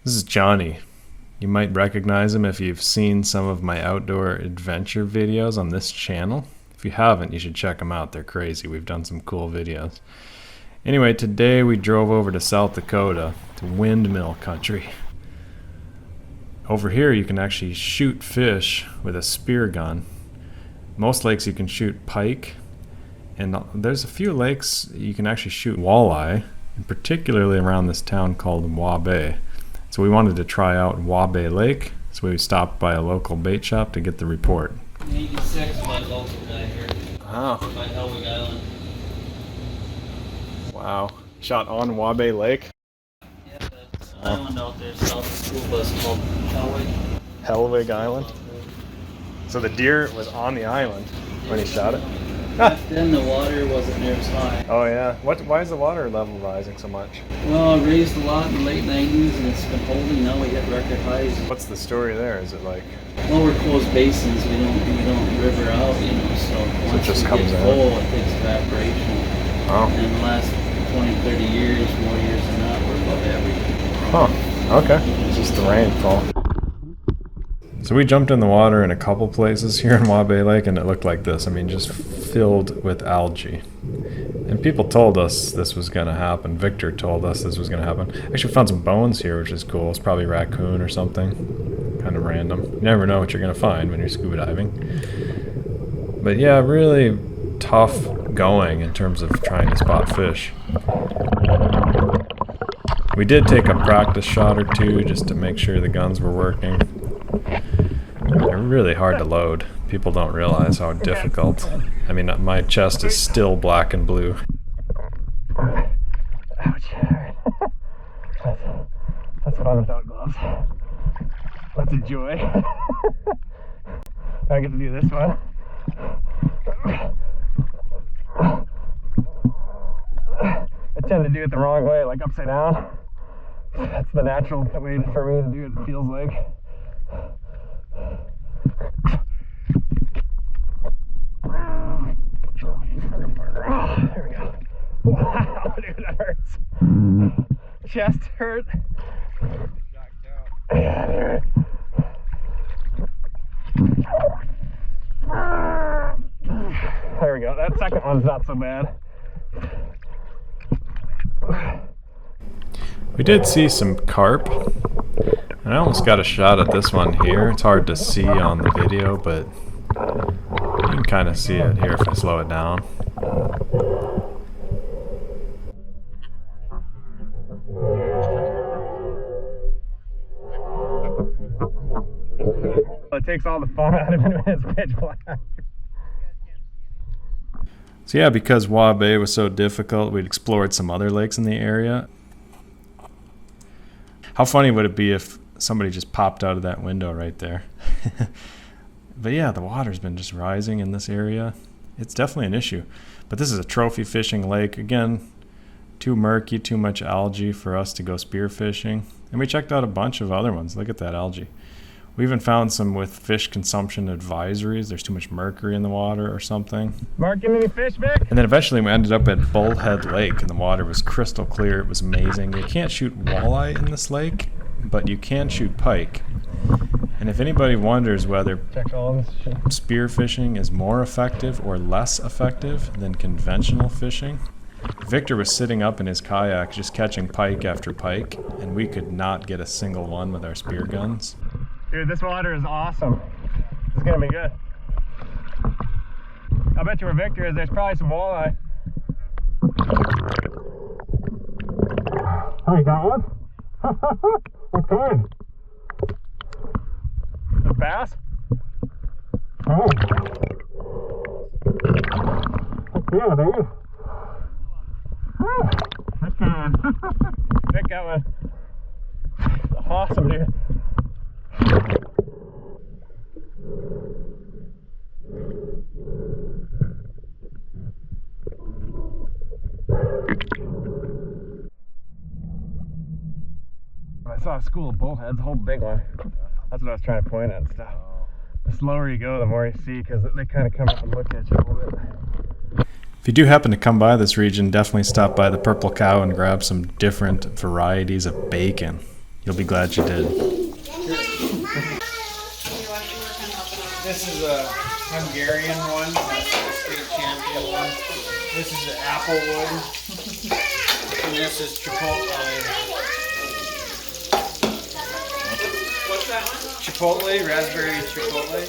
This is Johnny. You might recognize him if you've seen some of my outdoor adventure videos on this channel. If you haven't, you should check them out. They're crazy. We've done some cool videos. Anyway, today we drove over to South Dakota, to windmill country. Over here you can actually shoot fish with a spear gun. Most lakes you can shoot pike, and there's a few lakes you can actually shoot walleye, and particularly around this town called Waubay. So we wanted to try out Waubay Lake, so we stopped by a local bait shop to get the report. 86, my local guy here. Oh. My Helwig Island. Wow. Shot on Waubay Lake? Yeah, that island out there south of the school bus called Helwig. Helwig Island? So the deer was on the island when he shot it? Back then the water wasn't near as high. Oh yeah. Why is the water level rising so much? Well, it raised a lot in the late 90s and it's been holding. Now we hit record highs. What's the story there? Is it like... Well, we're closed basins. We don't river out, so once it just we comes get out? full, it takes evaporation. Oh. And in the last 20, 30 years, more years than that, we're above average. Huh. Okay. It's just the rainfall. So we jumped in the water in a couple places here in Waubay Lake, and it looked like this. I mean, just filled with algae. And people told us this was going to happen. Victor told us this was going to happen. Actually found some bones here, which is cool. It's probably raccoon or something. Kind of random. You never know what you're going to find when you're scuba diving. But yeah, really tough going in terms of trying to spot fish. We did take a practice shot or two just to make sure the guns were working. They're really hard to load. People don't realize how difficult. I mean, my chest is still black and blue. Ouch. That's fun without gloves. Let's enjoy. I get to do this one. I tend to do it the wrong way, like upside down. That's the natural way for me to do it, it feels like. There we go. Wow, dude, that hurts. Chest hurt. Yeah, dude. There we go. That second one's not so bad. We did see some carp. And I almost got a shot at this one here. It's hard to see on the video, but you can kind of see it here if I slow it down. It takes all the fun out of it when it's pitch black. So yeah, because Waubay was so difficult, we'd explored some other lakes in the area. How funny would it be if somebody just popped out of that window right there? But yeah, the water's been just rising in this area. It's definitely an issue. But this is a trophy fishing lake. Again, too murky, too much algae for us to go spearfishing. And we checked out a bunch of other ones. Look at that algae. We even found some with fish consumption advisories. There's too much mercury in the water or something. Marking any fish, Vic? And then eventually we ended up at Bullhead Lake, and the water was crystal clear. It was amazing. You can't shoot walleye in this lake, but you can shoot pike. And if anybody wonders whether spearfishing is more effective or less effective than conventional fishing, Victor was sitting up in his kayak just catching pike after pike, and we could not get a single one with our spear guns. Dude, this water is awesome. It's gonna be good. I bet you where Victor is, there's probably some walleye. Oh, you got one? What kind? A bass? Oh. Yeah, dude. That's good. Vic got one. Awesome, dude. I saw a school of bullheads, a whole big one. That's what I was trying to point at and stuff. The slower you go, the more you see, because they kind of come up and look at you a little bit. If you do happen to come by this region, definitely stop by the Purple Cow and grab some different varieties of bacon. You'll be glad you did. This is a Hungarian one. That's the state champion one. This is the applewood. And this is chipotle. What's that one? Chipotle, raspberry chipotle.